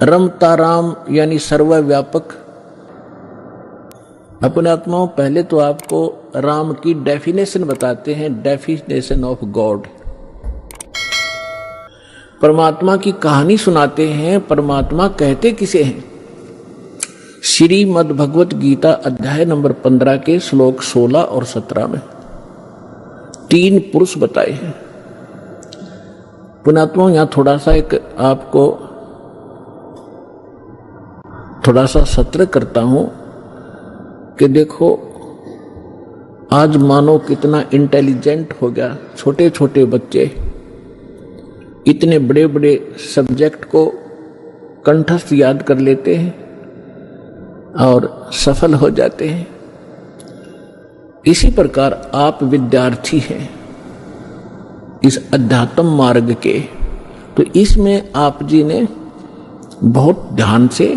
रमता राम यानी सर्वव्यापक। अपने आत्माओं, पहले तो आपको राम की डेफिनेशन बताते हैं, डेफिनेशन ऑफ गॉड। परमात्मा की कहानी सुनाते हैं, परमात्मा कहते किसे हैं। श्रीमद् भगवत गीता अध्याय नंबर 15 के श्लोक 16 और 17 में 3 पुरुष बताए हैं। पुण्यात्माओं, यहां थोड़ा सा आपको थोड़ा सा सत्र करता हूं कि देखो आज मानो कितना इंटेलिजेंट हो गया। छोटे छोटे बच्चे इतने बड़े बड़े सब्जेक्ट को कंठस्थ याद कर लेते हैं और सफल हो जाते हैं। इसी प्रकार आप विद्यार्थी हैं इस अध्यात्म मार्ग के, तो इसमें आप जी ने बहुत ध्यान से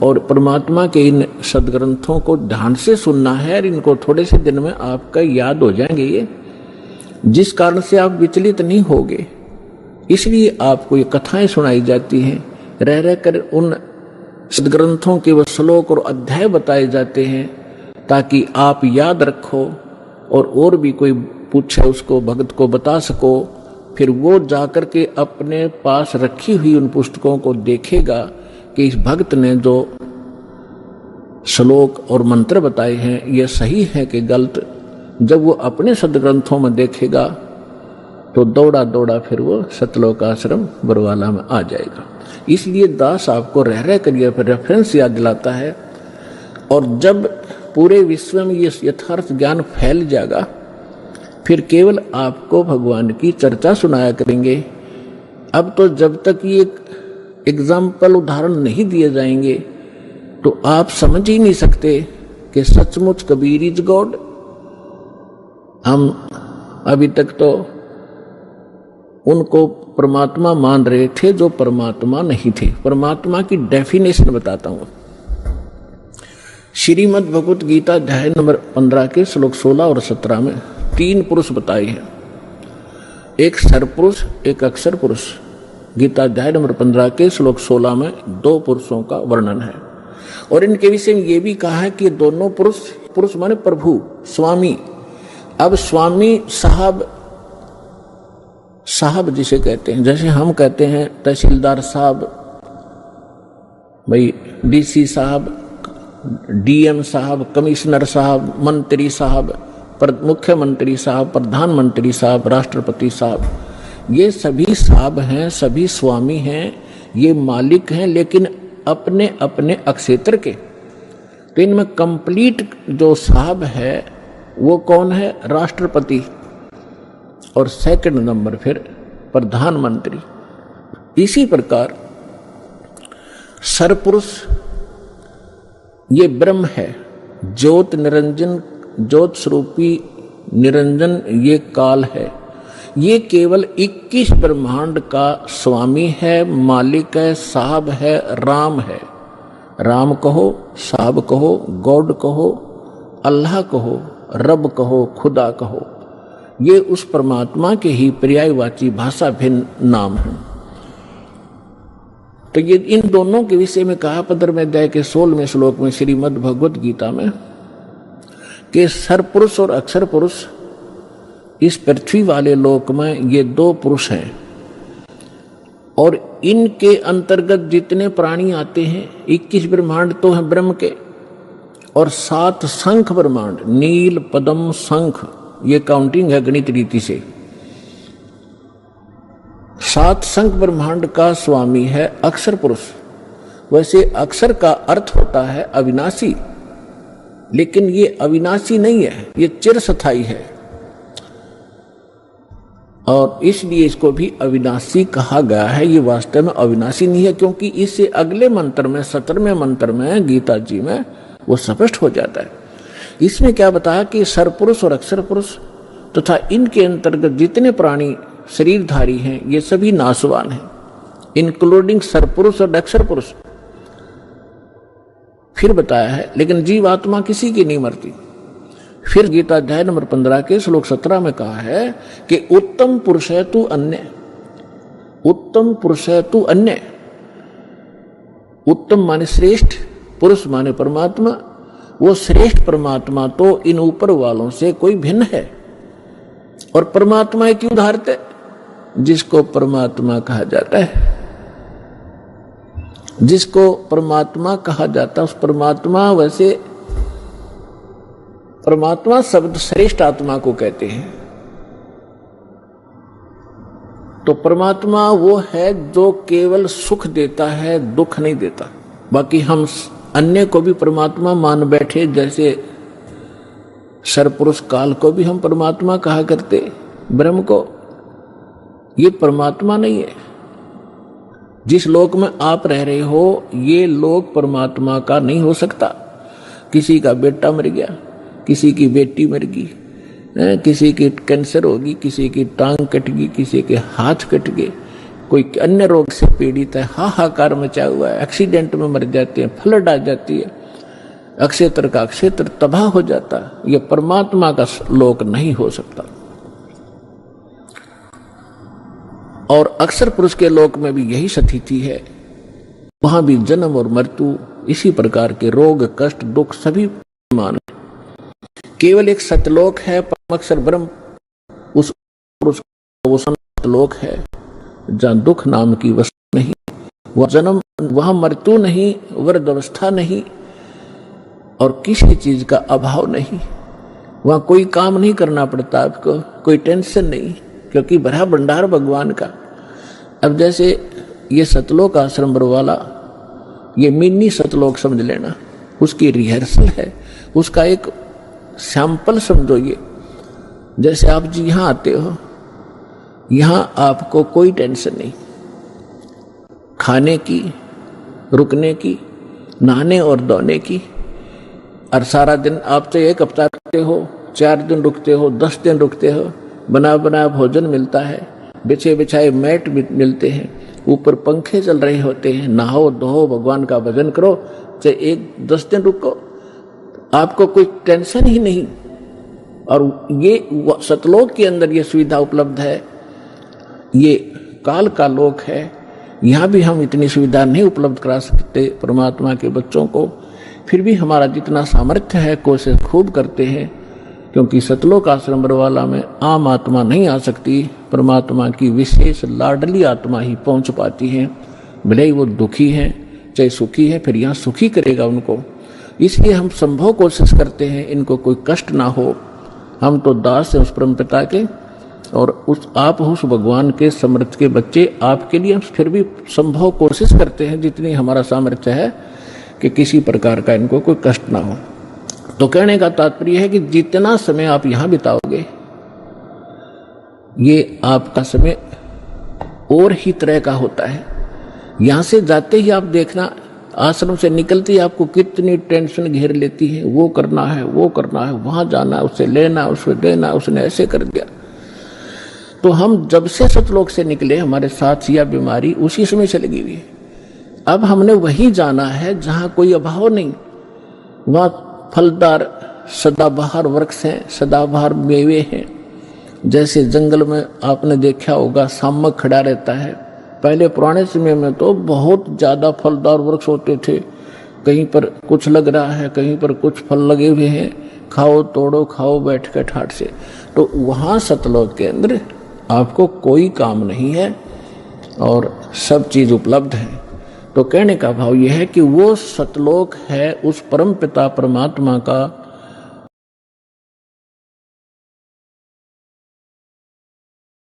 और परमात्मा के इन सदग्रंथों को ध्यान से सुनना है और इनको थोड़े से दिन में आपका याद हो जाएंगे ये, जिस कारण से आप विचलित नहीं होगे। इसलिए आपको ये कथाएं सुनाई जाती हैं, रह रह कर उन सदग्रंथों के वो श्लोक और अध्याय बताए जाते हैं ताकि आप याद रखो और भी कोई पूछे उसको भगत को बता सको। फिर वो जाकर के अपने पास रखी हुई उन पुस्तकों को देखेगा कि इस भक्त ने जो श्लोक और मंत्र बताए हैं ये सही है कि गलत। जब वो अपने सदग्रंथों में देखेगा तो दौड़ा दौड़ा फिर वो सतलोक आश्रम बरवाला में आ जाएगा। इसलिए दास आपको रह रह कर यह रेफरेंस याद दिलाता है। और जब पूरे विश्व में ये यथार्थ ज्ञान फैल जाएगा फिर केवल आपको भगवान की चर्चा सुनाया करेंगे। अब तो जब तक ये एग्जाम्पल उदाहरण नहीं दिए जाएंगे तो आप समझ ही नहीं सकते कि सचमुच कबीर इज गॉड। हम अभी तक तो उनको परमात्मा मान रहे थे जो परमात्मा नहीं थे। परमात्मा की डेफिनेशन बताता हूं। श्रीमद् भगवत गीता अध्याय नंबर 15 के श्लोक 16 और 17 में 3 पुरुष बताए हैं, एक सरपुरुष एक अक्षर पुरुष। गीता अध्याय नंबर 15 के श्लोक 16 में 2 पुरुषों का वर्णन है और इनके विषय में यह भी कहा है कि दोनों पुरुष माने प्रभु, स्वामी। अब स्वामी साहब जिसे कहते हैं, जैसे हम कहते हैं तहसीलदार साहब, भाई डीसी साहब, डीएम साहब, कमिश्नर साहब, मंत्री साहब, मुख्यमंत्री साहब, प्रधानमंत्री साहब, राष्ट्रपति साहब, ये सभी साहब हैं, सभी स्वामी हैं, ये मालिक हैं, लेकिन अपने अपने अक्षेत्र के। तो इनमें कंप्लीट जो साहब है वो कौन है? राष्ट्रपति, और सेकंड नंबर फिर प्रधानमंत्री। इसी प्रकार सरपुरुष ये ब्रह्म है, ज्योत निरंजन, ज्योत स्वरूपी निरंजन ये काल है। ये केवल 21 ब्रह्मांड का स्वामी है, मालिक है, साहब है, राम है। राम कहो, साहब कहो, गॉड कहो, अल्लाह कहो, रब कहो, खुदा कहो, ये उस परमात्मा के ही पर्यायवाची भाषा भिन्न नाम है। तो ये इन दोनों के विषय में कहा 15वें अध्याय के 16वें श्लोक में श्रीमद् भगवत गीता में कि सरपुरुष और अक्षर पुरुष इस पृथ्वी वाले लोक में ये 2 पुरुष हैं और इनके अंतर्गत जितने प्राणी आते हैं 21 ब्रह्मांड तो हैं ब्रह्म के, और 7 शंख ब्रह्मांड, नील, पद्म, शंख, ये काउंटिंग है गणित रीति से। 7 शंख ब्रह्मांड का स्वामी है अक्षर पुरुष। वैसे अक्षर का अर्थ होता है अविनाशी, लेकिन ये अविनाशी नहीं है, ये चिरस्थायी है और इसलिए इसको भी अविनाशी कहा गया है। ये वास्तव में अविनाशी नहीं है, क्योंकि इससे अगले मंत्र में 17वें मंत्र में गीता जी में वो स्पष्ट हो जाता है। इसमें क्या बताया कि सरपुरुष और अक्षर पुरुष तथा इनके अंतर्गत जितने प्राणी शरीरधारी हैं ये सभी नाशवान हैं, इंक्लूडिंग सरपुरुष और अक्षर पुरुष। फिर बताया है लेकिन जीवात्मा किसी की नहीं मरती। फिर गीता अध्याय नंबर 15 के श्लोक 17 में कहा है कि उत्तम पुरुष है तू अन्य, उत्तम पुरुष है तू अन्य। उत्तम माने श्रेष्ठ, पुरुष माने परमात्मा। वो श्रेष्ठ परमात्मा तो इन ऊपर वालों से कोई भिन्न है। और परमात्मा क्यों उदाहरते, जिसको परमात्मा कहा जाता है, जिसको परमात्मा कहा जाता है उस परमात्मा, वैसे परमात्मा शब्द श्रेष्ठ आत्मा को कहते हैं। तो परमात्मा वो है जो केवल सुख देता है, दुख नहीं देता। बाकी हम अन्य को भी परमात्मा मान बैठे, जैसे सरपुरुष काल को भी हम परमात्मा कहा करते, ब्रह्म को। ये परमात्मा नहीं है। जिस लोक में आप रह रहे हो ये लोक परमात्मा का नहीं हो सकता। किसी का बेटा मर गया, किसी की बेटी मर गई, किसी की कैंसर होगी, किसी की टांग कट गई, किसी के हाथ कट गए, कोई अन्य रोग से पीड़ित है, हाहाकार मचा हुआ है, एक्सीडेंट में मर जाते हैं, फ्लड आ जाती है, अक्षेत्र का क्षेत्र तबाह हो जाता है। यह परमात्मा का लोक नहीं हो सकता। और अक्षर पुरुष के लोक में भी यही स्थिति है। वहां भी जन्म और मृत्यु, इसी प्रकार के रोग, कष्ट, दुख सभी मान। केवल एक सतलोक है, परम अक्षर ब्रह्म, उस पुरुष वो सतलोक है जहां दुख नाम की वस्तु नहीं, वह जन्म, वहां मृत्यु नहीं, वृद्ध अवस्था नहीं, और किसी चीज का अभाव नहीं। वहां कोई काम नहीं करना पड़ता आपको, कोई टेंशन नहीं, क्योंकि भरा भंडार भगवान का। अब जैसे ये सतलोक आश्रम बरवाला, ये मिनी सतलोक समझ लेना, उसकी रिहर्सल है, उसका एक सैंपल समझो। ये जैसे आप जी यहां आते हो, यहां आपको कोई टेंशन नहीं, खाने की, रुकने की, नहाने और धोने की। और सारा दिन आप तो एक हफ्ता रुकते हो, 4 दिन रुकते हो, 10 दिन रुकते हो, बना बना भोजन मिलता है, बिछे बिछाए मैट मिलते हैं, ऊपर पंखे चल रहे होते हैं, नहाओ धो, भगवान का भजन करो, चाहे 10 दिन रुको, आपको कोई टेंशन ही नहीं। और ये सतलोक के अंदर ये सुविधा उपलब्ध है। ये काल का लोक है, यहां भी हम इतनी सुविधा नहीं उपलब्ध करा सकते परमात्मा के बच्चों को। फिर भी हमारा जितना सामर्थ्य है कोशिश खूब करते हैं, क्योंकि सतलोक आश्रम बरवाला में आम आत्मा नहीं आ सकती, परमात्मा की विशेष लाडली आत्मा ही पहुंच पाती है। भले ही वो दुखी है चाहे सुखी है, फिर यहाँ सुखी करेगा उनको। इसलिए हम संभव कोशिश करते हैं इनको कोई कष्ट ना हो। हम तो दास हैं उस परम पिता के, और आप उस भगवान के समर्थ के बच्चे, आपके लिए हम फिर भी संभव कोशिश करते हैं जितनी हमारा सामर्थ्य है कि किसी प्रकार का इनको कोई कष्ट ना हो। तो कहने का तात्पर्य है कि जितना समय आप यहां बिताओगे, ये आपका समय और ही तरह का होता है। यहां से जाते ही आप देखना, आश्रम से निकलते ही आपको कितनी टेंशन घेर लेती है, वो करना है, वो करना है, वहां जाना, उससे लेना, उससे देना, उसने ऐसे कर दिया। तो हम जब से सतलोक से निकले, हमारे साथ यह बीमारी उसी समय से लगी हुई है। अब हमने वही जाना है जहां कोई अभाव नहीं, वहां फलदार सदाबहार वृक्ष हैं, सदाबहार मेवे हैं। जैसे जंगल में आपने देखा होगा शामक खड़ा रहता है, पहले पुराने समय में तो बहुत ज्यादा फलदार वृक्ष होते थे। कहीं पर कुछ लग रहा है, कहीं पर कुछ फल लगे हुए हैं, खाओ तोड़ो खाओ बैठ कर ठाट से। तो वहां सतलोक के अंदर आपको कोई काम नहीं है और सब चीज उपलब्ध है। तो कहने का भाव यह है कि वो सतलोक है उस परम पिता परमात्मा का